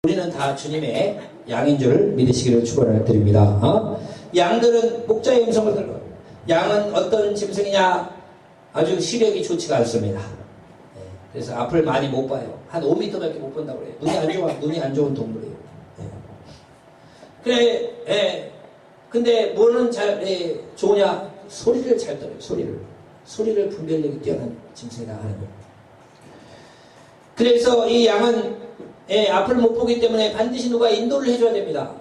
우리는 다 주님의 양인 줄 믿으시기를 축원드립니다. 양들은 목자의 음성을 들어요. 양은 어떤 짐승이냐? 아주 시력이 좋지가 않습니다. 그래서 앞을 많이 못 봐요. 한 5m밖에 못 본다고 그래요. 눈이 안 좋은 동물이에요. 그래, 근데 뭐는 좋으냐? 소리를 잘 들어요. 소리를 분별력이 뛰어난 짐승이다 하는 거예요. 그래서 이 양은 앞을 못 보기 때문에 반드시 누가 인도를 해줘야 됩니다.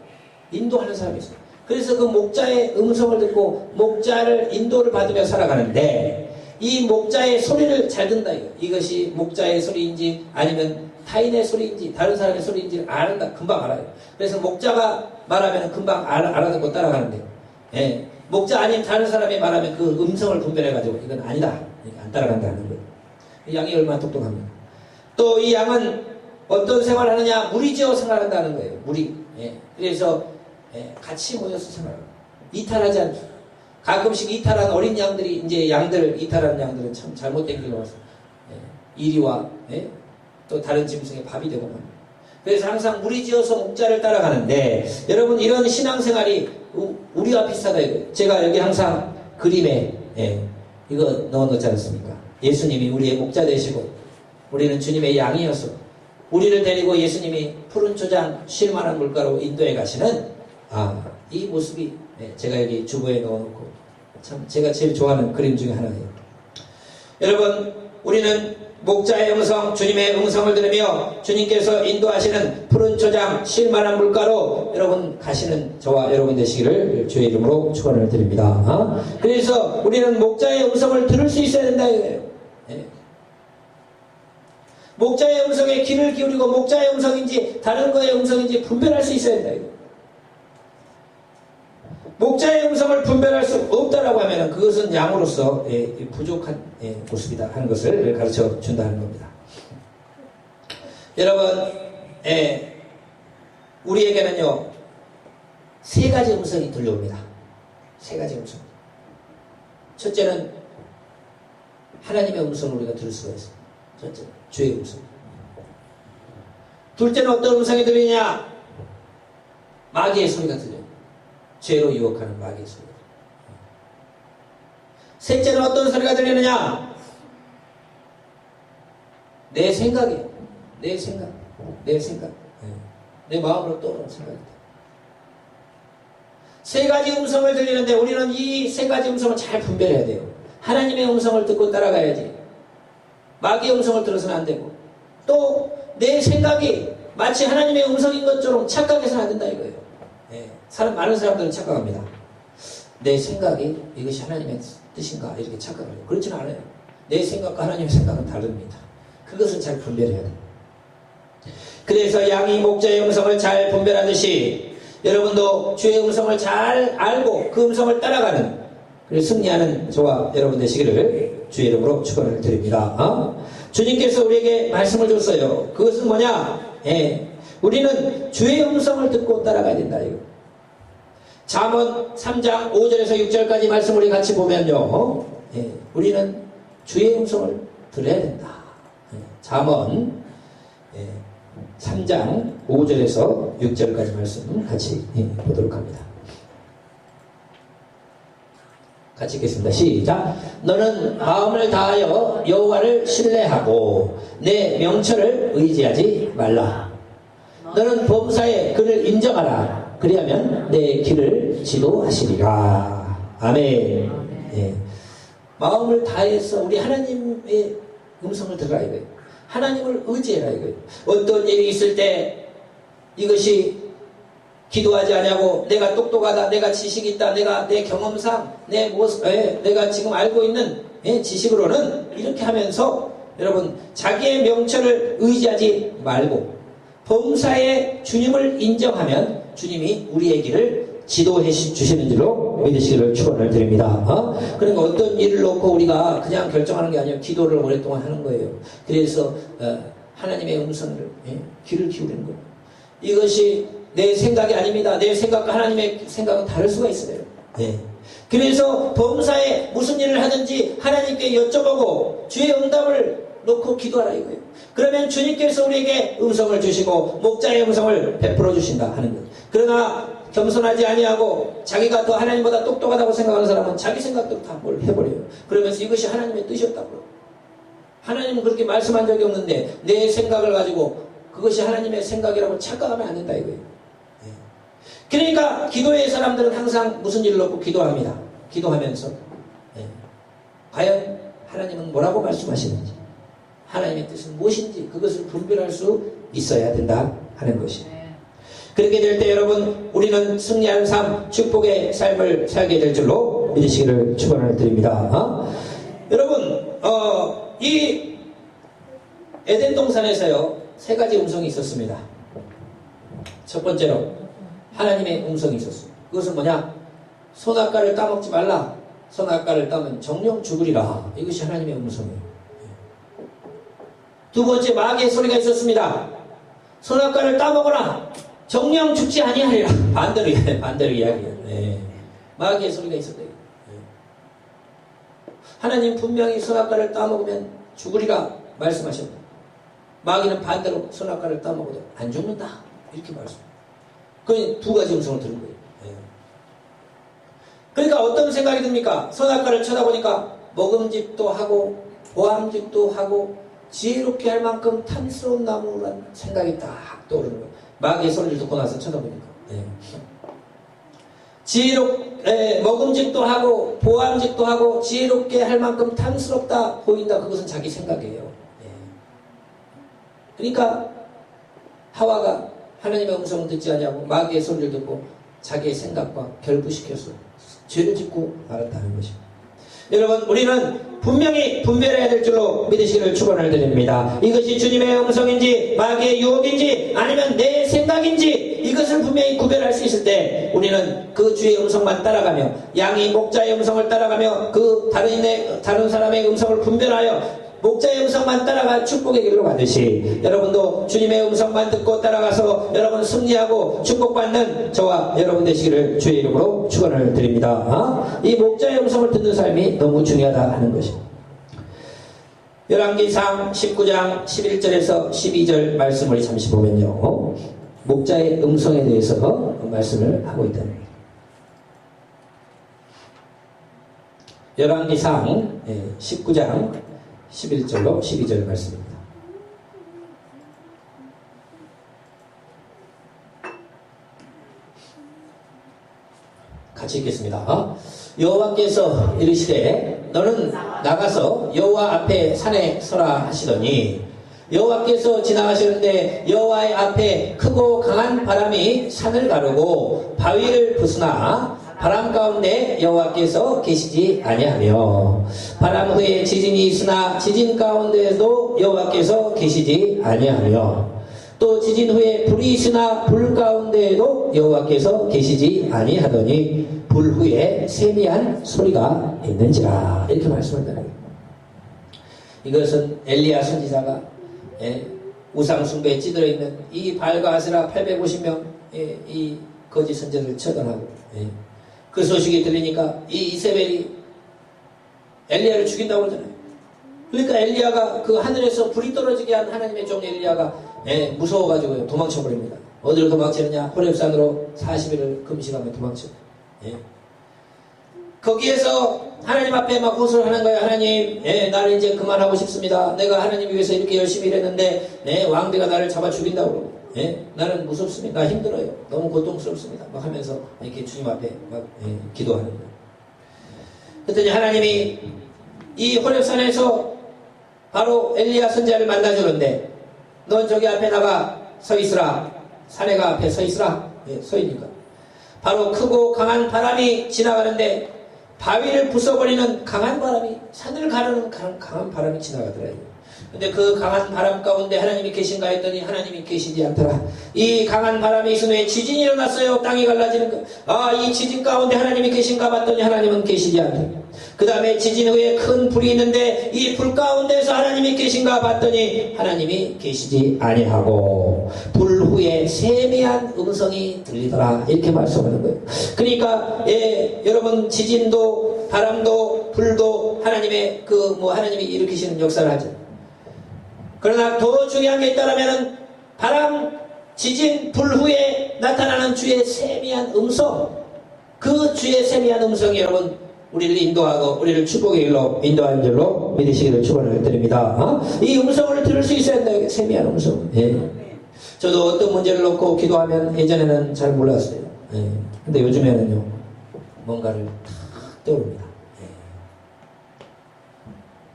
인도하는 사람이 있어요. 그래서 그 목자의 음성을 듣고 목자를 인도를 받으며 살아가는데 이 목자의 소리를 잘 듣는다. 이것이 목자의 소리인지 아니면 타인의 소리인지 다른 사람의 소리인지를 아는다. 금방 알아요. 그래서 목자가 말하면 금방 알아듣고 따라가는데 목자 아닌 다른 사람이 말하면 그 음성을 분별해가지고 이건 아니다. 안 따라간다는 거예요. 양이 얼마나 똑똑합니까? 또 이 양은 어떤 생활을 하느냐? 무리지어 생활한다는 거예요. 무리. 그래서 같이 모여서 생활합니다. 이탈하지 않죠. 가끔씩 이탈한 어린 양들이 이제 이탈하는 양들은 참 잘못된 길로 와서 이리와 또 다른 짐승의 밥이 되고 합니다. 그래서 항상 무리지어서 목자를 따라가는데 여러분 이런 신앙생활이 우리와 비슷하다 이거예요. 제가 여기 항상 그림에 이거 넣어놓지 않습니까? 예수님이 우리의 목자 되시고 우리는 주님의 양이어서 우리를 데리고 예수님이 푸른 초장 쉴 만한 물가로 인도해 가시는 이 모습이 제가 여기 주보에 넣어놓고 참 제가 제일 좋아하는 그림 중에 하나예요. 여러분 우리는 목자의 음성, 주님의 음성을 들으며 주님께서 인도하시는 푸른 초장 쉴 만한 물가로 여러분 가시는 저와 여러분 되시기를 주의 이름으로 축원을 드립니다. 그래서 우리는 목자의 음성을 들을 수 있어야 된다 이거예요. 목자의 음성에 귀를 기울이고 목자의 음성인지 다른 거의 음성인지 분별할 수 있어야 된다 이거예요. 목자의 음성을 분별할 수 없다라고 하면 그것은 양으로서 부족한 모습이다 하는 것을 가르쳐 준다는 겁니다. 여러분 우리에게는요 세 가지 음성이 들려옵니다. 세 가지 음성. 첫째는 하나님의 음성을 우리가 들을 수가 있습니다. 첫째 주의 음성. 둘째는 어떤 음성이 들리냐? 마귀의 소리가 들려요. 죄로 유혹하는 마귀의 소리. 셋째는 어떤 소리가 들리느냐? 내 생각이에요. 내 생각. 내 마음으로 떠오르는 생각이다. 세 가지 음성을 들리는데 우리는 이 세 가지 음성을 잘 분별해야 돼요. 하나님의 음성을 듣고 따라가야지. 마귀의 음성을 들어서는 안 되고 또 내 생각이 마치 하나님의 음성인 것처럼 착각해서는 안 된다 이거예요. 많은 사람들은 착각합니다. 내 생각이 이것이 하나님의 뜻인가 이렇게 착각해요. 그렇지는 않아요. 내 생각과 하나님의 생각은 다릅니다. 그것을 잘 분별해야 돼요. 그래서 양이 목자의 음성을 잘 분별하듯이 여러분도 주의 음성을 잘 알고 그 음성을 따라가는 그래서 승리하는 저와 여러분 되시기를 주의 이름으로 축원을 드립니다. 주님께서 우리에게 말씀을 줬어요. 그것은 뭐냐? 우리는 주의 음성을 듣고 따라가야 된다 이거. 잠언 3장 5절에서 6절까지 말씀을 우리 같이 보면요. 우리는 주의 음성을 들어야 된다. 잠언 3장 5절에서 6절까지 말씀 같이 보도록 합니다. 같이 읽겠습니다. 시작. 너는 마음을 다하여 여호와를 신뢰하고 내 명철을 의지하지 말라. 너는 범사에 그를 인정하라. 그리하면 내 길을 지도하시리라. 아멘. 마음을 다해서 우리 하나님의 음성을 들어라 이거예요. 하나님을 의지해라 이거예요. 어떤 일이 있을 때 이것이 기도하지 않냐고 내가 똑똑하다, 내가 지식이 있다, 내가 내 경험상 내 모습, 내가 지금 알고 있는 지식으로는 이렇게 하면서 여러분 자기의 명철을 의지하지 말고 범사에 주님을 인정하면 주님이 우리의 길을 지도해 주시는 줄로 믿으시기를 축원을 드립니다. 그러니까 어떤 일을 놓고 우리가 그냥 결정하는 게 아니라 기도를 오랫동안 하는 거예요. 그래서 하나님의 음성을 귀를 기울이는 거예요. 이것이 내 생각이 아닙니다. 내 생각과 하나님의 생각은 다를 수가 있어요. 그래서 범사에 무슨 일을 하든지 하나님께 여쭤보고 주의 응답을 놓고 기도하라 이거예요. 그러면 주님께서 우리에게 음성을 주시고 목자의 음성을 베풀어 주신다 하는 거예요. 그러나 겸손하지 아니하고 자기가 더 하나님보다 똑똑하다고 생각하는 사람은 자기 생각대로 다 뭘 해버려요. 그러면서 이것이 하나님의 뜻이었다고요. 하나님은 그렇게 말씀한 적이 없는데 내 생각을 가지고 그것이 하나님의 생각이라고 착각하면 안 된다 이거예요. 그러니까 기도의 사람들은 항상 무슨 일을 놓고 기도합니다. 기도하면서 과연 하나님은 뭐라고 말씀하시는지, 하나님의 뜻은 무엇인지 그것을 분별할 수 있어야 된다 하는 것입니다. 그렇게 될 때 여러분 우리는 승리한 삶, 축복의 삶을 살게 될 줄로 믿으시기를 축원을 드립니다. 여러분 이 에덴 동산에서요 3가지 음성이 있었습니다. 첫 번째로 하나님의 음성이 있었어요. 그것은 뭐냐? 선악과를 따먹지 말라. 선악과를 따면 정령 죽으리라. 이것이 하나님의 음성이에요. 두 번째 마귀의 소리가 있었습니다. 선악과를 따먹어라. 정령 죽지 아니하리라. 반대로 이야기해요. 네. 마귀의 소리가 있었대요. 네. 하나님 분명히 선악과를 따먹으면 죽으리라 말씀하셨다. 마귀는 반대로 선악과를 따먹어도 안 죽는다. 이렇게 말씀해요. 그 2가지 음성을 들은 거예요. 네. 그러니까 어떤 생각이 듭니까? 선악과를 쳐다보니까 먹음직도 하고 보암직도 하고 지혜롭게 할 만큼 탐스러운 나무란 생각이 딱 떠오르는 거예요. 마귀의 소리를 듣고 나서 쳐다보니까. 먹음직도 하고 보암직도 하고 지혜롭게 할 만큼 탐스럽다 보인다. 그것은 자기 생각이에요. 그러니까 하와가 하나님의 음성을 듣지 아니하고 마귀의 소리를 듣고 자기의 생각과 결부시켜서 죄를 짓고 말았다는 것입니다. 여러분 우리는 분명히 분별해야 될 줄로 믿으시기를 축원을 드립니다. 이것이 주님의 음성인지 마귀의 유혹인지 아니면 내 생각인지 이것을 분명히 구별할 수 있을 때 우리는 그 주의 음성만 따라가며 양이 목자의 음성을 따라가며 그 다른 사람의 음성을 분별하여 목자의 음성만 따라가 축복의 길로 가듯이 여러분도 주님의 음성만 듣고 따라가서 여러분 승리하고 축복받는 저와 여러분 되시기를 주의 이름으로 축원을 드립니다. 이 목자의 음성을 듣는 삶이 너무 중요하다 하는 것입니다. 열왕기상 19장 11절에서 12절 말씀을 잠시 보면요. 목자의 음성에 대해서 말씀을 하고 있다는 겁니다. 열왕기상 19장 11절로 12절 말씀입니다. 같이 읽겠습니다. 여호와께서 이르시되 너는 나가서 여호와 앞에 산에 서라 하시더니 여호와께서 지나가시는데 여호와의 앞에 크고 강한 바람이 산을 가르고 바위를 부수나 바람 가운데 여호와께서 계시지 아니하며 바람 후에 지진이 있으나 지진 가운데에도 여호와께서 계시지 아니하며 또 지진 후에 불이 있으나 불 가운데에도 여호와께서 계시지 아니하더니 불 후에 세미한 소리가 있는지라 이렇게 말씀한다는 거예요. 이것은 엘리야 선지자가 우상 숭배에 찌들어 있는 이 발과 아세라 850명의 이 거짓 선지자를 처단하고 그 소식이 들리니까 이 이세벨이 엘리야를 죽인다고 그러잖아요. 그러니까 엘리야가 그 하늘에서 불이 떨어지게 한 하나님의 종 엘리야가 무서워가지고 도망쳐버립니다. 어디로 도망치느냐? 호렙산으로 40일을 금식하며 도망쳐. 거기에서 하나님 앞에 막 호소를 하는 거예요. 하나님, 나를 이제 그만하고 싶습니다. 내가 하나님 위해서 이렇게 열심히 일했는데 왕비가 나를 잡아 죽인다고 그러고 나는 무섭습니다. 나 힘들어요. 너무 고통스럽습니다. 막 하면서 이렇게 주님 앞에 막 기도하는 거예요. 그랬더니 하나님이 이 호렙산에서 바로 엘리야 선지자를 만나주는데 넌 저기 앞에 나가 서 있으라. 사내가 앞에 서 있으라. 서 있으니까 바로 크고 강한 바람이 지나가는데 바위를 부숴버리는 강한 바람이 산을 가르는 강한 바람이 지나가더라고요. 근데 그 강한 바람 가운데 하나님이 계신가 했더니 하나님이 계시지 않더라. 이 강한 바람이 있은 후에 지진이 일어났어요. 땅이 갈라지는 거. 이 지진 가운데 하나님이 계신가 봤더니 하나님은 계시지 않더라. 그 다음에 지진 후에 큰 불이 있는데 이 불 가운데서 하나님이 계신가 봤더니 하나님이 계시지 아니하고 불 후에 세미한 음성이 들리더라. 이렇게 말씀하는 거예요. 그러니까 여러분 지진도 바람도 불도 하나님의 하나님이 일으키시는 역사를 하죠. 그러나 더 중요한 게 있다면 바람, 지진, 불 후에 나타나는 주의 세미한 음성, 그 주의 세미한 음성이 여러분 우리를 인도하고 우리를 축복의 길로 인도하는 줄로 믿으시기를 축원을 드립니다. 이 음성을 들을 수 있어야 돼요. 세미한 음성. 예. 저도 어떤 문제를 놓고 기도하면 예전에는 잘 몰랐어요. 예. 근데 요즘에는요 뭔가를 탁 떠오릅니다. 예.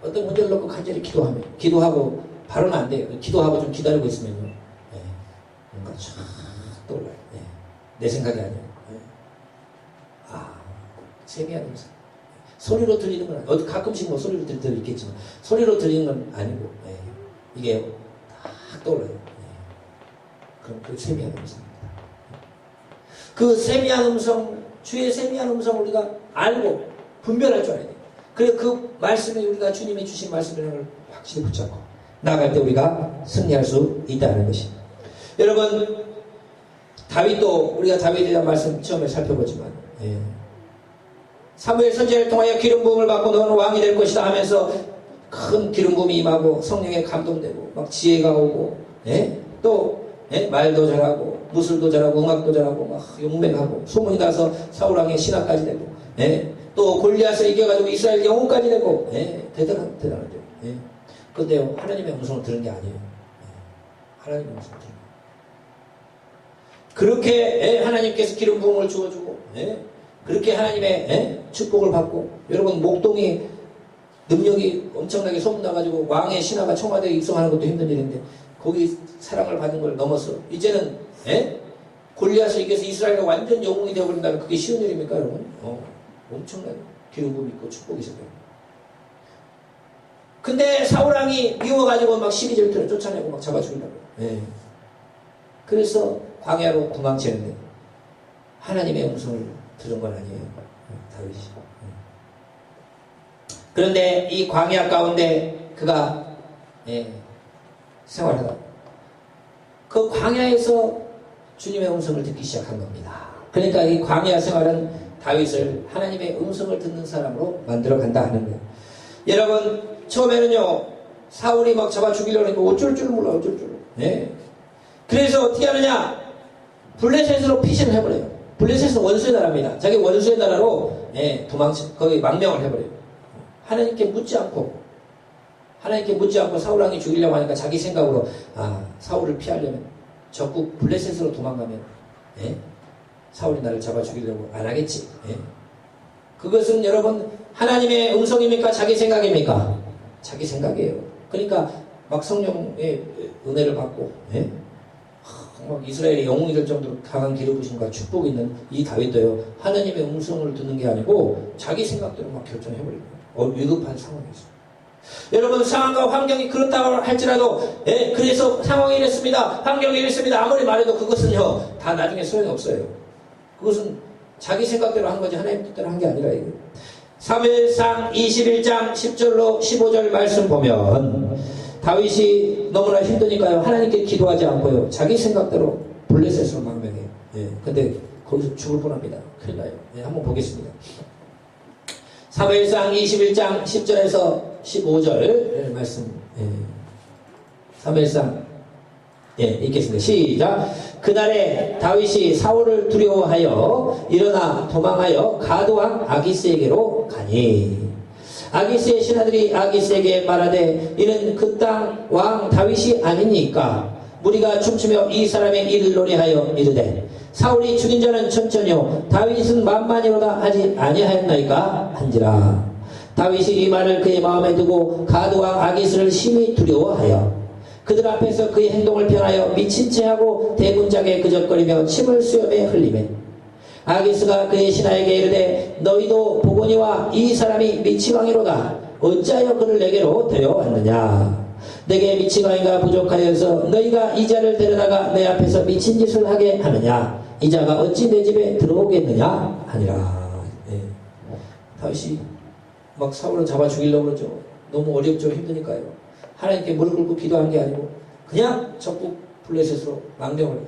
어떤 문제를 놓고 간절히 기도하고 바로는 안 돼요. 기도하고 좀 기다리고 있으면요 예. 뭔가 쫙 떠올라요. 예. 내 생각이 아니에요. 예. 세미한 음성. 소리로 들리는 건 아니고, 가끔씩 뭐 소리로 들릴 때도 있겠지만, 소리로 들리는 건 아니고, 예. 이게 딱 떠올라요. 예. 그럼 그 세미한 음성입니다. 그 세미한 음성, 주의 세미한 음성을 우리가 알고 분별할 줄 알아야 돼요. 그래서 그 말씀에 우리가 주님이 주신 말씀을 확실히 붙잡고 나아갈 때 우리가 승리할 수 있다는 것입니다. 여러분, 다윗도 우리가 다윗에 대한 말씀 처음에 살펴보지만, 예. 사무엘 선지자를 통하여 기름 부음을 받고 너는 왕이 될 것이다 하면서 큰 기름 부음이 임하고 성령에 감동되고 막 지혜가 오고 예? 또 예? 말도 잘하고 무술도 잘하고 음악도 잘하고 막 용맹하고 소문이 나서 사울 왕의 신하까지 되고 예? 또 골리앗을 이겨가지고 이스라엘 영웅까지 되고 예? 대단하죠. 예? 그런데요 하나님의 음성을 들은 게 아니에요. 예? 하나님의 음성을 들은 거예요. 그렇게 예? 하나님께서 기름 부음을 주어주고 예? 그렇게 하나님의 축복을 받고 여러분 목동이 능력이 엄청나게 소문나가지고 왕의 신하가 청와대에 입성하는 것도 힘든 일인데 거기 사랑을 받은 걸 넘어서 이제는 골리앗을 이겨서 이스라엘이 완전 영웅이 되어버린다면 그게 쉬운 일입니까 여러분? 엄청난 기름 부음이 있고 축복이 있어요. 근데 사울왕이 미워가지고 막 시기질투를 쫓아내고 막 잡아 죽이려고 그래서 광야로 도망치는데 하나님의 음성을 들은 건 아니에요. 다윗이. 그런데 이 광야 가운데 그가 생활하다 그 광야에서 주님의 음성을 듣기 시작한 겁니다. 그러니까 이 광야 생활은 다윗을 하나님의 음성을 듣는 사람으로 만들어 간다 하는 거예요. 여러분 처음에는요 사울이 막 잡아 죽이려고 하니까 어쩔 줄 몰라 어쩔 줄. 그래서 어떻게 하느냐 블레셋으로 피신을 해버려요. 블레셋은 원수의 나라입니다. 자기 원수의 나라로 거기 망명을 해버려요. 하나님께 묻지 않고 사울왕이 죽이려고 하니까 자기 생각으로 사울을 피하려면 적국 블레셋으로 도망가면 사울이 나를 잡아 죽이려고 안 하겠지. 그것은 여러분 하나님의 음성입니까? 자기 생각입니까? 자기 생각이에요. 그러니까 막 성령의 은혜를 받고 이스라엘의 영웅이 될 정도로 강한 기름부심과 축복이 있는 이 다윗도요 하나님의 음성을 듣는 게 아니고 자기 생각대로 막 결정해버리고 위급한 상황이었어요. 여러분 상황과 환경이 그렇다고 할지라도 그래서 상황이 이랬습니다. 환경이 이랬습니다. 아무리 말해도 그것은요 다 나중에 소용이 없어요. 그것은 자기 생각대로 한 거지 하나님 뜻대로 한 게 아니라 이거. 사무엘상 21장 10절로 15절 말씀 보면 다윗이 너무나 힘드니까요 하나님께 기도하지 않고요 자기 생각대로 블레셋으로 망명해요. 근데 거기서 죽을 뻔합니다. 큰일 나요. 한번 보겠습니다. 사무엘상 21장 10절에서 15절 말씀. 사무엘상 읽겠습니다. 시작. 그날에 다윗이 사울을 두려워하여 일어나 도망하여 가드왕 아기스에게로 가니 아기스의 신하들이 아기스에게 말하되 이는 그 땅 왕 다윗이 아니니까 무리가 춤추며 이 사람의 일을 노래하여 이르되 사울이 죽인 자는 천천히요 다윗은 만만이로다 하지 아니하였나이까 한지라. 다윗이 이 말을 그의 마음에 두고 가드왕 아기스를 심히 두려워하여 그들 앞에서 그의 행동을 변하여 미친 채하고 대문짝에 그적거리며 침을 수염에 흘리매 아기스가 그의 신하에게 이르되 너희도 보거니와 이 사람이 미치광이로다. 어찌하여 그를 내게로 데려왔느냐. 내게 미치광이가 부족하여서 너희가 이 자를 데려다가 내 앞에서 미친 짓을 하게 하느냐. 이 자가 어찌 내 집에 들어오겠느냐 하니라. 다윗이 막 사울을 잡아 죽이려고 그러죠. 너무 어렵죠. 힘드니까요. 하나님께 무릎 꿇고 기도한 게 아니고 그냥 적국 블레셋으로 망명을 해요.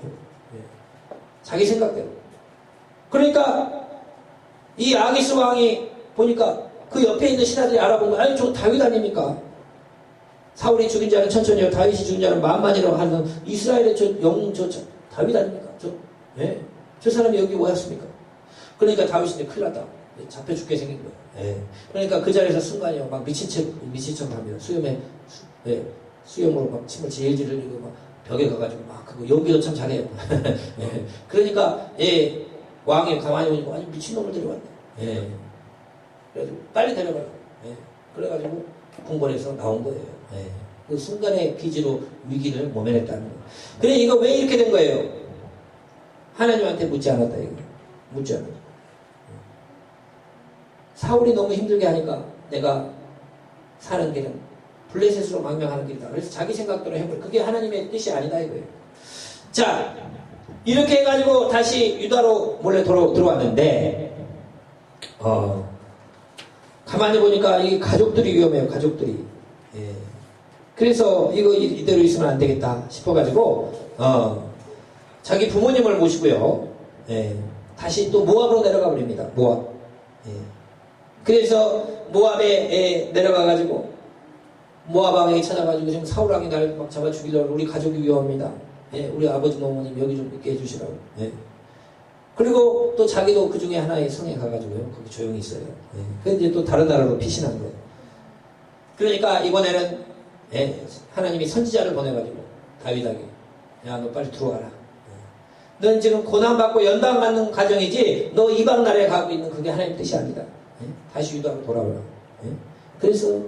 자기 생각대로. 그러니까 이 아기스 왕이 보니까 그 옆에 있는 신하들이 알아본 거야. 아니 저 다윗 아닙니까? 사울이 죽인 자는 천천히요, 다윗이 죽인 자는 만만이라고 하는 이스라엘의 다윗 아닙니까? 예? 저 사람이 여기 왜 왔습니까? 그러니까 다윗이 이제 큰일 났다. 잡혀 죽게 생긴 거예요. 예. 그러니까 그 자리에서 순간이요, 막 미친 척 합니다. 수염으로 막 침을 질질 흘리고 막 벽에 가가지고 막 그거 연기도 참 잘해요. 예. 그러니까 왕이 가만히 보니까 아니 미친놈을 데려왔네. 예. 그래가지고 빨리 데려가요. 예. 그래가지고 궁궐에서 나온 거예요. 예. 그 순간의 기지로 위기를 모면했다는 거예요. 그래 이거 왜 이렇게 된 거예요? 하나님한테 묻지 않았다 이거. 묻지 않았다. 사울이 너무 힘들게 하니까 내가 사는 길은 블레셋으로 망명하는 길이다. 그래서 자기 생각대로 해버려. 그게 하나님의 뜻이 아니다 이거예요. 자, 이렇게 해가지고 다시 유다로 몰래 들어왔는데 가만히 보니까 이 가족들이 위험해요. 가족들이. 예. 그래서 이거 이대로 있으면 안 되겠다 싶어가지고 자기 부모님을 모시고요. 예. 다시 또 모압으로 내려가 버립니다. 모압. 예. 그래서 모압에 내려가가지고 모압 왕에게 찾아가지고 지금 사울 왕이 나를 막 잡아 죽이려고 우리 가족이 위험합니다. 예. 우리 아버지 어머님 여기 좀 있게 해주시라고. 예. 그리고 또 자기도 그 중에 하나의 성에 가가지고요. 거기 조용히 있어요. 예. 그런데 이제 또 다른 나라로 피신한 거예요. 그러니까 이번에는 하나님이 선지자를 보내가지고 다윗에게 야 너 빨리 들어와라. 넌 지금 고난받고 연단받는 가정이지 너 이방 나라에 가고 있는 그게 하나님의 뜻이 아니다. 다시 유다로 돌아오라. 그래서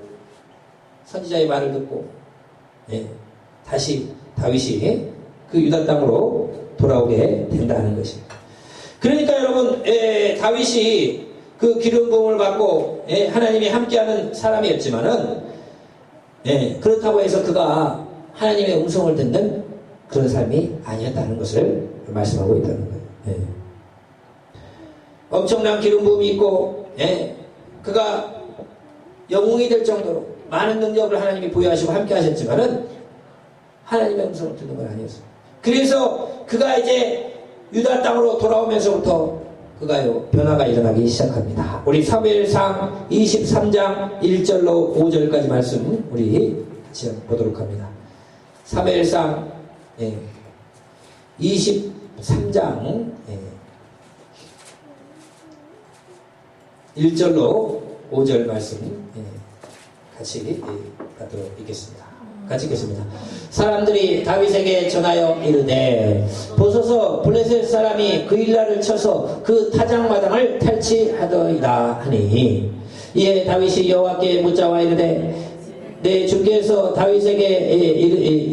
선지자의 말을 듣고 다시 다윗이 그 유다 땅으로 돌아오게 된다는 것입니다. 그러니까 여러분 다윗이 그 기름 부음을 받고 하나님이 함께하는 사람이었지만은 그렇다고 해서 그가 하나님의 음성을 듣는 그런 삶이 아니었다는 것을 말씀하고 있다는 거예요. 엄청난 기름 부음이 있고 그가 영웅이 될 정도로 많은 능력을 하나님이 부여하시고 함께 하셨지만은 하나님의 음성을 듣는 건 아니었어요. 그래서 그가 이제 유다 땅으로 돌아오면서부터 그가요 변화가 일어나기 시작합니다. 우리 사무엘상 23장 1절로 5절까지 말씀 우리 같이 보도록 합니다. 사무엘상 23장 1절로 5절 말씀 같이 받도록 읽겠습니다. 같이 읽겠습니다. 사람들이 다윗에게 전하여 이르되 보소서 블레셋 사람이 그 일날을 쳐서 그 타작마당을 탈취하더이다 하니 이에 다윗이 여호와께 묻자와 이르되 내 주께서 다윗에게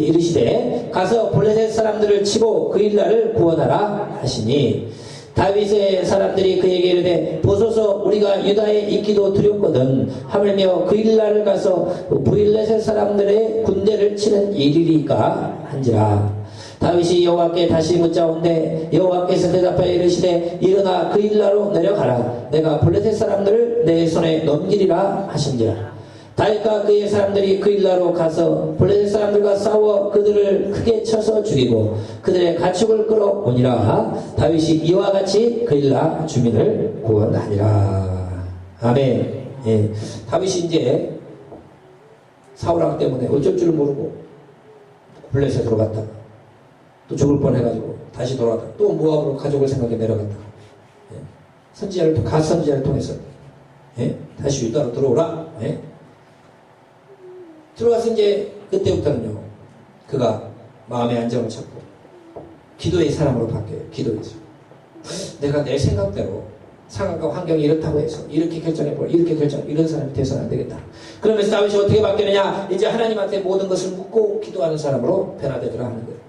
이르시되 가서 블레셋 사람들을 치고 그 일날을 구원하라 하시니 다윗의 사람들이 그에게 이르되 보소서 우리가 유다에 있기도 두렵거든 하물며 그 일날을 가서 블레셋 사람들의 군대를 치는 일이리까 한지라. 다윗이 여호와께 다시 묻자온데 여호와께서 대답하여 이르시되 일어나 그 일날로 내려가라. 내가 블레셋 사람들을 내 손에 넘기리라 하신지라. 다윗과 그의 사람들이 그 일나로 가서 블레셋 사람들과 싸워 그들을 크게 쳐서 죽이고 그들의 가축을 끌어오니라. 다윗이 이와 같이 그 일나 주민을 구원하니라. 아멘. 다윗이 이제 사울왕 때문에 어쩔 줄 모르고 블레셋으로 갔다가 또 죽을 뻔해가지고 다시 돌아왔다가 또 모압으로 가족을 생각해 내려갔다가 선지자를 갓 선지자를 통해서 다시 유다로 들어오라. 들어와서 이제 그때부터는요 그가 마음의 안정을 찾고 기도의 사람으로 바뀌어요. 기도에서 내가 내 생각대로 상황과 환경이 이렇다고 해서 이렇게 결정해보라 이렇게 이런 사람이 돼서는 안 되겠다. 그러면서 다윗이 어떻게 바뀌느냐 이제 하나님한테 모든 것을 묻고 기도하는 사람으로 변화되더라 하는 거예요.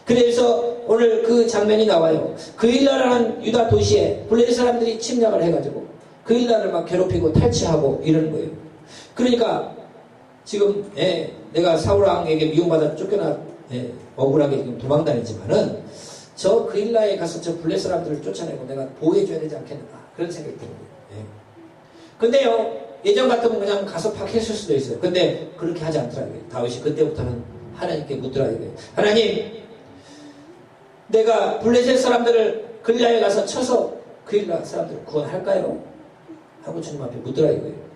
그래서 오늘 그 장면이 나와요. 그 일나라는 유다 도시에 블레셋 사람들이 침략을 해가지고 그 일나라를 막 괴롭히고 탈취하고 이러는 거예요. 그러니까 지금 내가 사울왕에게 미움받아 쫓겨나 억울하게 지금 도망다니지만은 저 그 일라에 가서 저 블레셋 사람들을 쫓아내고 내가 보호해줘야 되지 않겠는가 그런 생각이 드는 거예요. 근데요 예전 같으면 그냥 가서 팍 했을 수도 있어요. 근데 그렇게 하지 않더라고요. 다윗이 그때부터는 하나님께 묻더라고요. 하나님 내가 블레셋 사람들을 글라에 가서 쳐서 그 일라 사람들을 구원할까요? 하고 주님 앞에 묻더라고요.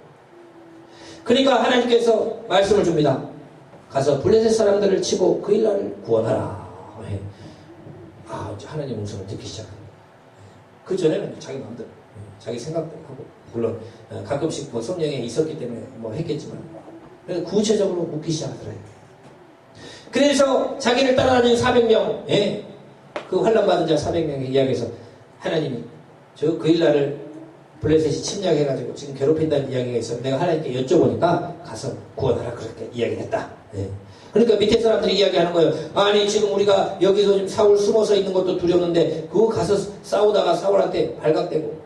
그러니까 하나님께서 말씀을 줍니다. 가서 블레셋 사람들을 치고 그 일날을 구원하라. 하나님 음성을 듣기 시작합니다. 그 전에는 자기 마음대로, 자기 생각대로 하고, 물론 가끔씩 뭐 성령에 있었기 때문에 뭐 했겠지만, 그래서 구체적으로 묻기 시작하더래요. 그래서 자기를 따라다니는 400명, 그 환난받은 자 400명의 이야기에서 하나님이 그 일날을 블레셋이 침략해가지고 지금 괴롭힌다는 이야기가 있어. 내가 하나님께 여쭤보니까 가서 구원하라 그렇게 이야기를 했다. 그러니까 밑에 사람들이 이야기하는 거예요. 아니 지금 우리가 여기서 지금 사울 숨어서 있는 것도 두려웠는데 그거 가서 싸우다가 사울한테 발각되고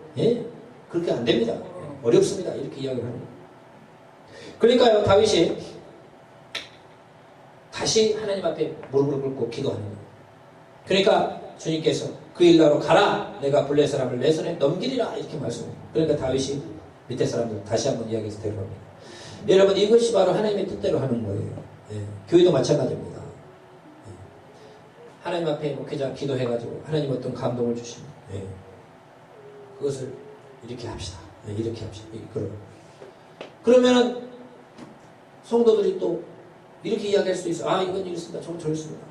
그렇게 안 됩니다. 어렵습니다. 이렇게 이야기를 하는 거예요. 그러니까요 다윗이 다시 하나님 앞에 무릎을 꿇고 기도하는 거예요. 그러니까 주님께서 그 일나로 가라. 내가 블레셋 사람을 내 손에 넘기리라. 이렇게 말씀해요. 그러니까 다윗이 밑에 사람들 다시 한번 이야기해서 데려갑니다. 여러분 이것이 바로 하나님의 뜻대로 하는 거예요. 교회도 마찬가지입니다. 하나님 앞에 목회자 기도해가지고 하나님 어떤 감동을 주시면 그것을 이렇게 합시다. 이렇게 합시다. 그러면은 성도들이 또 이렇게 이야기할 수 있어. 이건 이렇습니다. 저건 저렇습니다.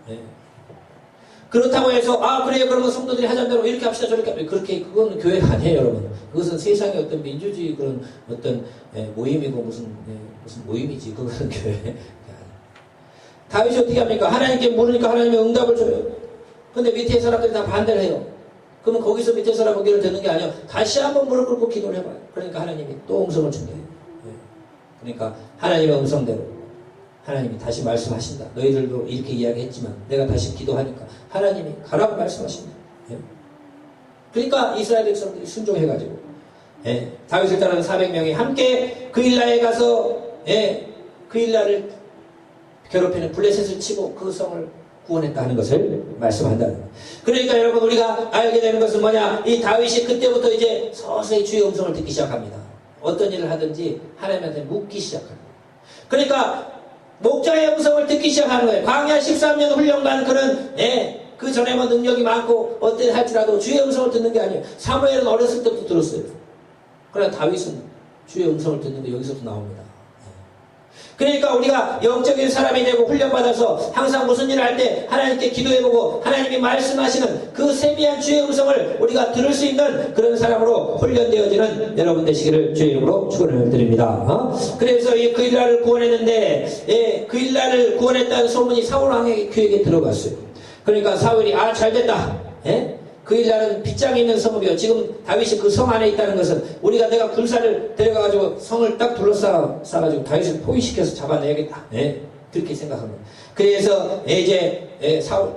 그렇다고 해서 그래요. 그러면 성도들이 하자는 대로 이렇게 합시다. 저렇게 합시다. 그렇게 그건 교회가 아니에요, 여러분. 그것은 세상의 어떤 민주주의 그런 어떤 모임이고 무슨 모임이지. 그것은 교회. 다윗이 어떻게 합니까? 하나님께 물으니까 하나님이 응답을 줘요. 근데 밑에 사람들이 다 반대를 해요. 그러면 거기서 밑에 사람 의견을 듣는 게 아니에요. 다시 한번 무릎 꿇고 기도를 해봐요. 그러니까 하나님이 또 음성을 준대요. 그러니까 하나님의 음성대로 하나님이 다시 말씀하신다. 너희들도 이렇게 이야기했지만 내가 다시 기도하니까 하나님이 가라고 말씀하신다. 그러니까 이스라엘 백성들이 순종해가지고 다윗을 따르는 400명이 함께 그 일라에 가서 그 일라를 괴롭히는 블레셋을 치고 그 성을 구원했다 하는 것을 말씀한다는 거예요. 그러니까 여러분 우리가 알게 되는 것은 뭐냐? 이 다윗이 그때부터 이제 서서히 주의 음성을 듣기 시작합니다. 어떤 일을 하든지 하나님한테 묻기 시작합니다. 그러니까 목자의 음성을 듣기 시작하는 거예요. 광야 13년 훈련관 그런 그 전에 뭐 능력이 많고 어떤 할지라도 주의 음성을 듣는 게 아니에요. 사무엘은 어렸을 때부터 들었어요. 그러나 다윗은 주의 음성을 듣는 게 여기서도 나옵니다. 그러니까 우리가 영적인 사람이 되고 훈련받아서 항상 무슨 일을 할 때 하나님께 기도해보고 하나님이 말씀하시는 그 세미한 주의 음성을 우리가 들을 수 있는 그런 사람으로 훈련되어지는 여러분 되시기를 주의 이름으로 축원을 드립니다. 그래서 그 일라를 구원했는데 그 일라를 구원했다는 소문이 사울 왕의 귀에게 들어갔어요. 그러니까 사울이 잘됐다. 그 일날은 빗장이 있는 성읍이요. 지금 다윗이 그 성 안에 있다는 것은 내가 군사를 데려가가지고 성을 딱 둘러싸가지고 다윗을 포위시켜서 잡아내야겠다. 그렇게 생각합니다. 그래서 이제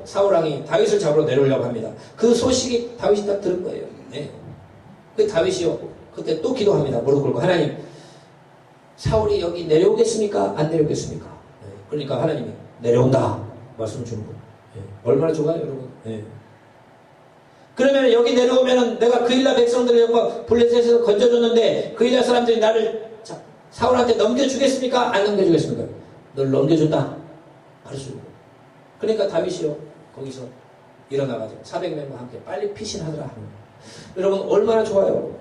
사울왕이 다윗을 잡으러 내려오려고 합니다. 그 소식이 다윗이 딱 들은 거예요. 그 다윗이요. 그때 또 기도합니다. 무릎 꿇고 하나님 사울이 여기 내려오겠습니까? 안 내려오겠습니까? 그러니까 하나님이 내려온다. 말씀 주는 거예요. 얼마나 좋아요 여러분. 그러면 여기 내려오면은 내가 그 일라 백성들을 블레셋에서 건져줬는데 그 일라 사람들이 나를 사울한테 넘겨주겠습니까? 안 넘겨주겠습니까? 널 넘겨준다. 가르쳐주고. 그러니까 다윗이요 거기서 일어나가지고 400명과 함께 빨리 피신하더라. 여러분 얼마나 좋아요.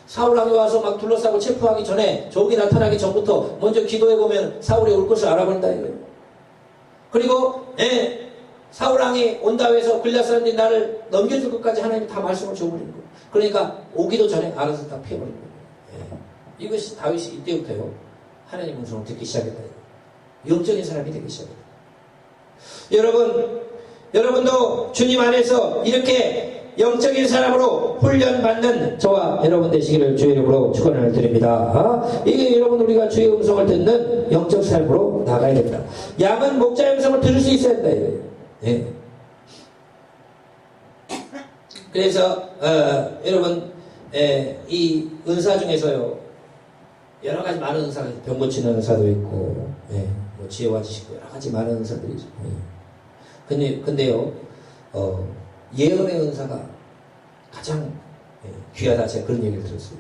사울왕이 와서 막 둘러싸고 체포하기 전에 적이 나타나기 전부터 먼저 기도해보면 사울이 올 것을 알아본다 이거예요. 그리고 사울왕이 온다고 해서 골리앗 사람들이 나를 넘겨줄 것까지 하나님이 다 말씀을 줘버리는 거예요. 그러니까 오기도 전에 알아서 다 피해버리는 거예요. 이것이 다윗이 이때부터요 하나님 음성을 듣기 시작했다. 영적인 사람이 되기 시작했다. 여러분도 주님 안에서 이렇게 영적인 사람으로 훈련받는 저와 여러분 되시기를 주의 이름으로 축원을 드립니다. 이게 여러분 우리가 주의 음성을 듣는 영적 삶으로 나가야 됩니다. 양은 목자의 음성을 들을 수 있어야 된다 이거예요. 그래서 여러분 이 은사 중에서요 여러 가지 많은 은사가 있어요. 병 고치는 은사도 있고 뭐 지혜와 지식 여러 가지 많은 은사들이 있어요. 근데요 예언의 은사가 가장 귀하다. 제가 그런 얘기를 들었어요.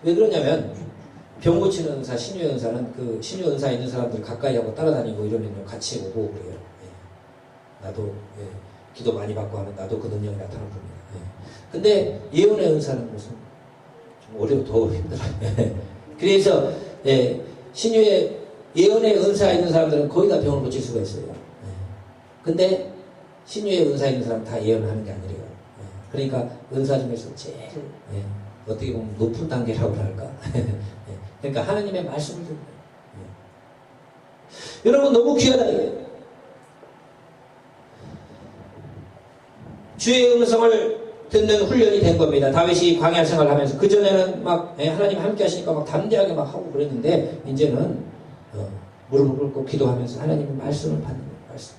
왜 그러냐면 병 고치는 은사, 신유 은사는 그 신유 은사 있는 사람들 가까이 하고 따라다니고 이러면 같이 오고 그래요. 나도 기도 많이 받고 하면 나도 그 능력이 나타날 겁니다. 근데 예언의 은사는 무슨 좀 어려워 더 힘들어요. 그래서 신유의 예언의 은사가 있는 사람들은 거의 다 병을 고칠 수가 있어요. 근데 신유의 은사 있는 사람은 다 예언을 하는 게 아니래요. 그러니까 은사 중에서 제일 어떻게 보면 높은 단계라고 할까. 그러니까 하나님의 말씀을 듣는 거예요. 여러분 너무 귀하다 이거예요. 주의 음성을 듣는 훈련이 된 겁니다. 다윗이 광야 생활을 하면서 그전에는 막 하나님 함께 하시니까 막 담대하게 막 하고 그랬는데 이제는 무릎을 꿇고 기도하면서 하나님의 말씀을 받는 거예요. 말씀.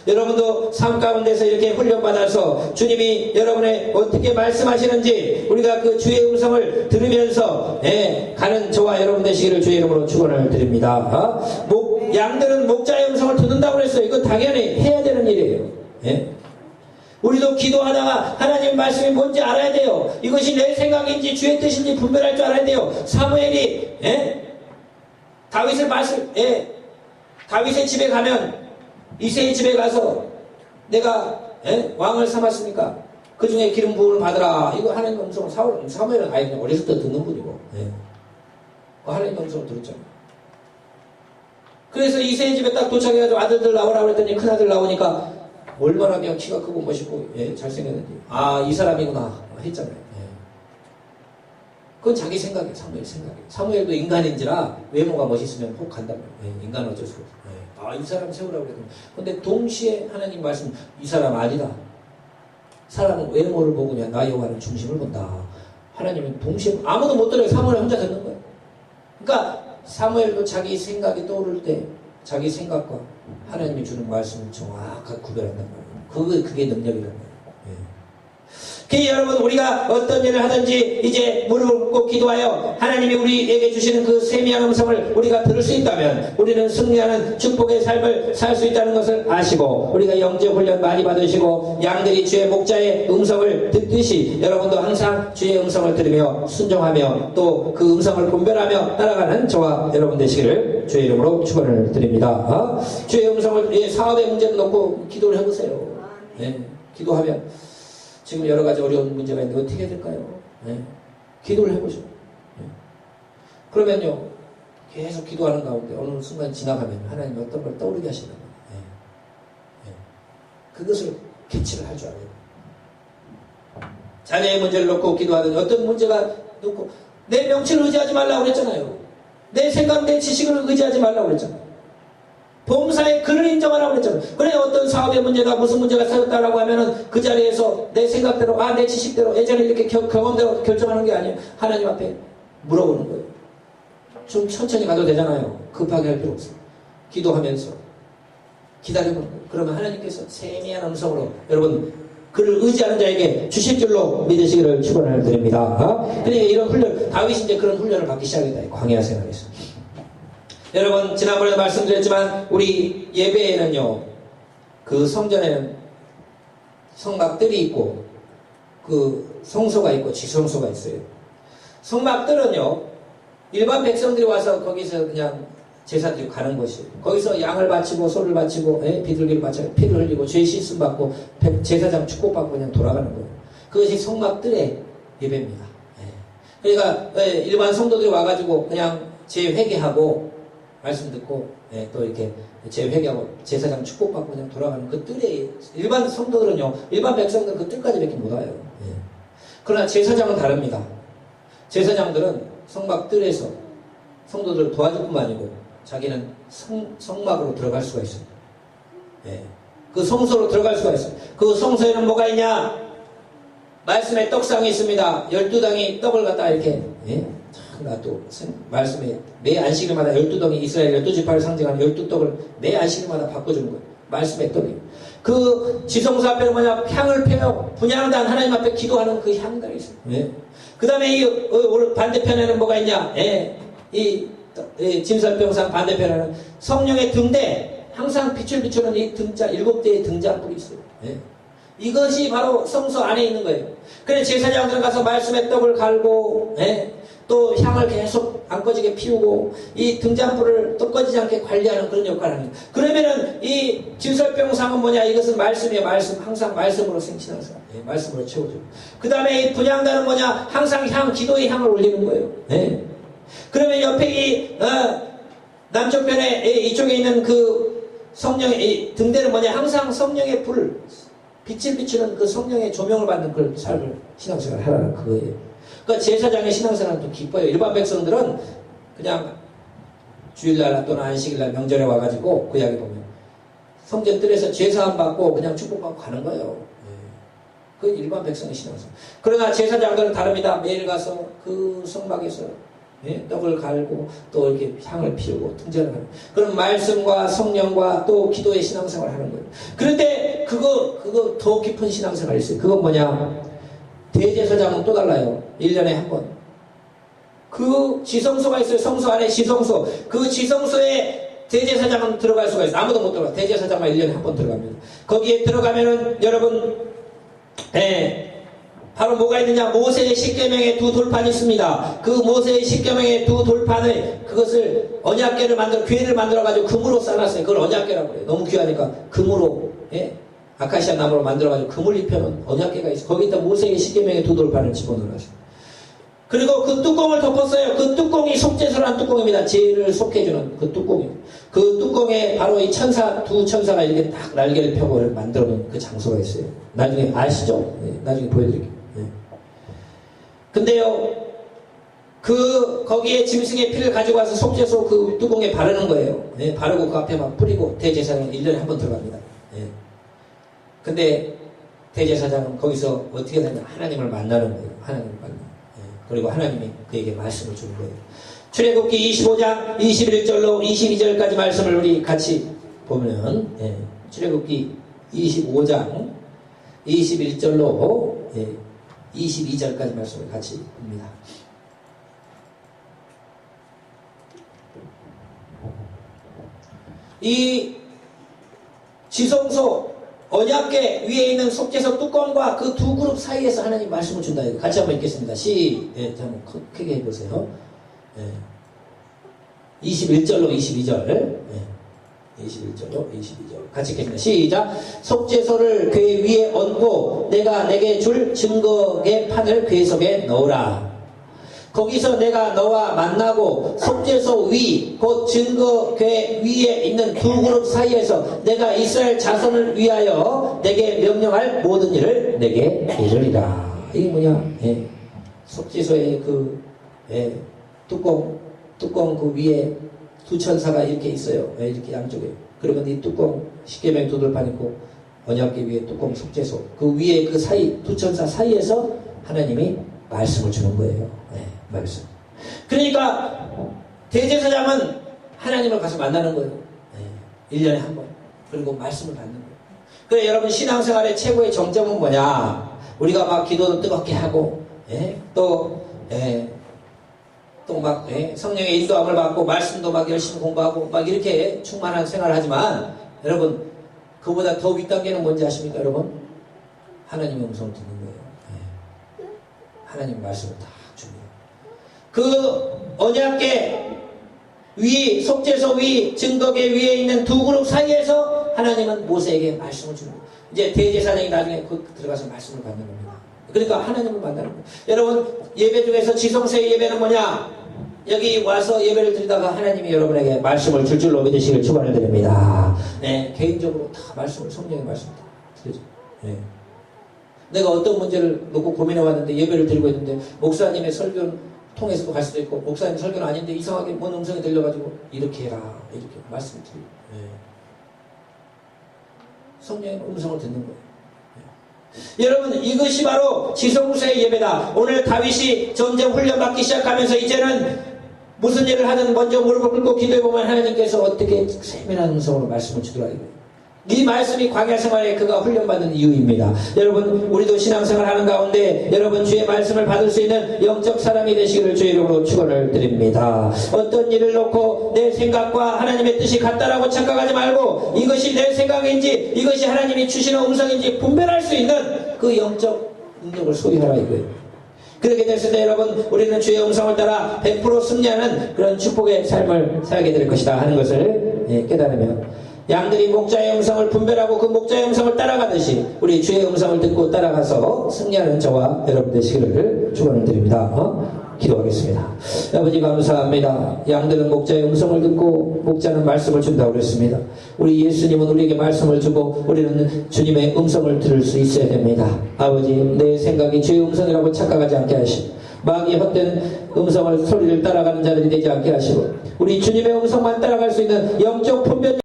여러분도 삶 가운데서 이렇게 훈련받아서 주님이 여러분의 어떻게 말씀하시는지 우리가 그 주의 음성을 들으면서 가는 저와 여러분 되시기를 주의 이름으로 축원을 드립니다. 양들은 목자의 음성을 듣는다고 그랬어요. 이건 당연히 해야 되는 일이에요. 우리도 기도하다가 하나님 말씀이 뭔지 알아야 돼요. 이것이 내 생각인지 주의 뜻인지 분별할 줄 알아야 돼요. 사무엘이 다윗의 집에 가면 이새의 집에 가서 내가 왕을 삼았으니까 그 중에 기름 부음을 받으라. 이거 하나님 음성을 사무엘은 아예 그냥 어렸을 때 듣는 분이고 하나님 음성을 들었잖아요. 그래서 이새의 집에 딱 도착해가지고 아들들 나오라고 했더니 큰아들 나오니까 얼마나 그냥 키가 크고 멋있고 잘생겼는지 이 사람이구나 했잖아요. 그건 자기 생각이에요. 사무엘 생각이에요. 사무엘도 인간인지라 외모가 멋있으면 혹 간단 말이에요. 인간은 어쩔 수가 없어요. 이 사람 세우라고 그랬더니 근데 동시에 하나님 말씀 이 사람 아니다. 사람은 외모를 보고 그냥 나 여호와는 중심을 본다. 하나님은 동시에 아무도 못 들어요. 사무엘 혼자 듣는 거예요. 그러니까 사무엘도 자기 생각이 떠오를 때 자기 생각과 하나님이 주는 말씀을 정확하게 구별한단 말이에요. 그게 능력이란 말이에요. 여러분 우리가 어떤 일을 하든지 이제 무릎을 꿇고 기도하여 하나님이 우리에게 주시는 그 세미한 음성을 우리가 들을 수 있다면 우리는 승리하는 축복의 삶을 살 수 있다는 것을 아시고 우리가 영적 훈련 많이 받으시고 양들이 주의 목자의 음성을 듣듯이 여러분도 항상 주의 음성을 들으며 순종하며 또 그 음성을 분별하며 따라가는 저와 여러분 되시기를 주의 이름으로 축원을 드립니다. 주의 음성을 사업의 문제도 놓고 기도를 해보세요. 기도하면 지금 여러 가지 어려운 문제가 있는데 어떻게 해야 될까요? 기도를 해보죠. 그러면요, 계속 기도하는 가운데 어느 순간 지나가면 하나님이 어떤 걸 떠오르게 하시는 거예요. 그것을 캐치를 할 줄 알아요. 자녀의 문제를 놓고 기도하든지 어떤 문제가 놓고 내 명치를 의지하지 말라고 그랬잖아요. 내 생각, 내 지식을 의지하지 말라고 그랬잖아요. 범사에 그를 인정하라고 그랬잖아요. 그래 어떤 사업의 문제가 무슨 문제가 생겼다라고 하면은 그 자리에서 내 생각대로 내 지식대로 예전에 이렇게 경험대로 결정하는 게 아니에요. 하나님 앞에 물어보는 거예요. 좀 천천히 가도 되잖아요. 급하게 할 필요 없어요. 기도하면서 기다려보는 거예요. 그러면 하나님께서 세미한 음성으로 여러분 그를 의지하는 자에게 주실 줄로 믿으시기를 축원을 드립니다. 그러니까 이런 훈련 다윗이 이제 그런 훈련을 받기 시작했다. 광야 생활에서. 여러분 지난번에도 말씀드렸지만 우리 예배에는요 그 성전에는 성막들이 있고 그 성소가 있고 지성소가 있어요. 성막들은요 일반 백성들이 와서 거기서 그냥 제사 드리고 가는 것이에요. 거기서 양을 바치고 소를 바치고 비둘기를 바치고 피를 흘리고 죄 씻음 받고 제사장 축복받고 그냥 돌아가는 거예요. 그것이 성막들의 예배입니다. 그러니까 일반 성도들이 와가지고 그냥 재회개하고 말씀 듣고 또 이렇게 재회개하고 제사장 축복받고 그냥 돌아가는 그 뜰에 일반 성도들은요 일반 백성들은 그 뜰까지밖에 못 와요. 그러나 제사장은 다릅니다. 제사장들은 성막 뜰에서 성도들을 도와줄 뿐만 아니고 자기는 성막으로 들어갈 수가 있습니다. 그 성소로 들어갈 수가 있어요. 그 성소에는 뭐가 있냐? 말씀의 떡상이 있습니다. 12당이 떡을 갖다 이렇게 또 말씀에 매 안식일마다 12덩이 이스라엘 12지파를 상징하는 12떡을 매 안식일마다 바꿔주는 거예요. 말씀의 떡이. 그 지성소 앞에는 뭐냐? 향을 펴요. 분향단 하나님 앞에 기도하는 그 향단이 있어요. 그 다음에 이 반대편에는 뭐가 있냐? 이 진설병상 반대편에는 성령의 등대 항상 빛을 비추는 이 등자 7대의 등잔불이 있어요. 이것이 바로 성소 안에 있는 거예요. 그래서 제사장들은 가서 말씀의 떡을 갈고 또 향을 계속 안 꺼지게 피우고 이 등잔불을 또 꺼지지 않게 관리하는 그런 역할을 합니다. 그러면은 이 진설병상은 뭐냐? 이것은 말씀이에요. 말씀. 항상 말씀으로 생친하는 사람. 말씀으로 채워줘요. 그 다음에 이 분향단은 뭐냐? 항상 기도의 향을 올리는 거예요. 그러면 옆에 남쪽 편에 이쪽에 있는 그 성령의 등대는 뭐냐? 항상 성령의 불, 빛을 비추는 그 성령의 조명을 받는 그 삶을 신앙생활을 하라는 그거예요. 그러니까 제사장의 신앙생활은 또 기뻐요. 일반 백성들은 그냥 주일날 또는 안식일날 명절에 와가지고 그 이야기 보면 성전 뜰에서 제사함 받고 그냥 축복받고 가는 거예요. 그 일반 백성의 신앙생활. 그러나 제사장들은 다릅니다. 매일 가서 그 성막에서 떡을 갈고 또 이렇게 향을 피우고 등잔을 하는 그런 말씀과 성령과 또 기도의 신앙생활을 하는 거예요. 그런데 그거 더 깊은 신앙생활이 있어요. 그건 뭐냐? 대제사장은 또 달라요. 1년에 한 번. 그 지성소가 있어요. 성소 안에 지성소. 그 지성소에 대제사장은 들어갈 수가 있어요. 아무도 못 들어가. 대제사장만 1년에 한 번 들어갑니다. 거기에 들어가면은 여러분 바로 뭐가 있느냐? 모세의 십계명의 두 돌판이 있습니다. 그 모세의 십계명의 두 돌판을 그것을 언약궤를 궤를 만들어가지고 금으로 쌓아놨어요. 그걸 언약궤라고 해요. 너무 귀하니까 금으로 아카시아 나무로 만들어가지고 금을 입혀놓은 언약궤가 있어요. 거기다 모세의 십계명의 두 돌판을 집어넣어놨어요. 그리고 그 뚜껑을 덮었어요. 그 뚜껑이 속죄소라는 뚜껑입니다. 죄를 속해주는 그 뚜껑이. 그 뚜껑에 바로 이 두 천사가 이렇게 딱 날개를 펴고 만들어 놓은 그 장소가 있어요. 나중에 아시죠? 나중에 보여드릴게요. 근데요, 거기에 짐승의 피를 가지고 와서 속죄소 그 뚜껑에 바르는 거예요. 바르고 그 앞에 막 뿌리고 대제사장은 1년에 한 번 들어갑니다. 근데 대제사장은 거기서 어떻게 되냐? 하나님을 만나는 거예요. 하나님을 만나는. 그리고 하나님이 그에게 말씀을 주는 거예요. 출애굽기 25장 21절로 22절까지 말씀을 우리 같이 보면 출애굽기 25장 21절로 22절까지 말씀을 같이 봅니다. 이 지성소 언약궤 위에 있는 속죄소 뚜껑과 그 두 그룹 사이에서 하나님 말씀을 준다. 같이 한번 읽겠습니다. 한번 크게 해보세요. 21절로 22절. 21절로 22절. 같이 읽겠습니다. 시작. 속죄소를 궤 위에 얹고 내가 내게 줄 증거의 판을 궤 속에 넣으라. 거기서 내가 너와 만나고 속죄소 위, 곧 증거궤 위에 있는 두 그룹 사이에서 내가 이스라엘 자손을 위하여 내게 명령할 모든 일을 내게 이르리라. 이게 뭐냐? 속죄소의 뚜껑 그 위에 두 천사가 이렇게 있어요. 이렇게 양쪽에. 그러면 이 뚜껑 십계명 두 돌판 있고 언약궤 위에 뚜껑 속죄소 그 위에 그 사이 두 천사 사이에서 하나님이 말씀을 주는 거예요. 말씀. 그러니까 대제사장은 하나님을 가서 만나는 거예요. 1년에 한 번. 그리고 말씀을 받는 거예요. 그래 여러분 신앙생활의 최고의 정점은 뭐냐? 우리가 막 기도도 뜨겁게 하고 또 막 성령의 인도함을 받고 말씀도 막 열심히 공부하고 막 이렇게 충만한 생활을 하지만 여러분 그보다 더 윗단계는 뭔지 아십니까 여러분? 하나님의 음성을 듣는 거예요. 하나님 말씀을 다 줍니다. 그 언약궤 위, 속죄소 위, 증거궤 위에 있는 두 그룹 사이에서 하나님은 모세에게 말씀을 주는 거예요. 이제 대제사장이 나중에 들어가서 말씀을 받는 겁니다. 그러니까 하나님을 만나는 거예요. 여러분 예배 중에서 지성소의 예배는 뭐냐? 여기 와서 예배를 드리다가 하나님이 여러분에게 말씀을 줄 줄로 믿으시길 축원을 드립니다. 개인적으로 다 말씀을 성령의 말씀 다 드리죠. 내가 어떤 문제를 놓고 고민해 왔는데 예배를 드리고 있는데 목사님의 설교는 통해서도 갈 수도 있고 목사님 설교는 아닌데 이상하게 뭔 음성이 들려가지고 이렇게 해라 이렇게 말씀을 드리고 성령의 음성을 듣는 거예요. 여러분 이것이 바로 지성소의 예배다. 오늘 다윗이 점점 훈련받기 시작하면서 이제는 무슨 일을 하든 먼저 무릎을 꿇고 기도해보면 하나님께서 어떻게 세밀한 음성으로 말씀을 주더라 이거예요. 이 말씀이 광야 생활에 그가 훈련받는 이유입니다. 여러분 우리도 신앙생활 하는 가운데 여러분 주의 말씀을 받을 수 있는 영적 사람이 되시기를 주의 이름으로 축원을 드립니다. 어떤 일을 놓고 내 생각과 하나님의 뜻이 같다라고 착각하지 말고 이것이 내 생각인지 이것이 하나님이 주시는 음성인지 분별할 수 있는 그 영적 능력을 소유하라 이거예요. 그렇게 됐을 때 여러분 우리는 주의 음성을 따라 100% 승리하는 그런 축복의 삶을 살게 될 것이다 하는 것을 깨달으며 양들이 목자의 음성을 분별하고 그 목자의 음성을 따라가듯이 우리 주의 음성을 듣고 따라가서 승리하는 저와 여러분 되시기를 축원을 드립니다. 기도하겠습니다. 아버지 감사합니다. 양들은 목자의 음성을 듣고 목자는 말씀을 준다고 그랬습니다. 우리 예수님은 우리에게 말씀을 주고 우리는 주님의 음성을 들을 수 있어야 됩니다. 아버지, 내 생각이 주의 음성이라고 착각하지 않게 하시고 마귀의 헛된 음성을 소리를 따라가는 자들이 되지 않게 하시고 우리 주님의 음성만 따라갈 수 있는 영적 분별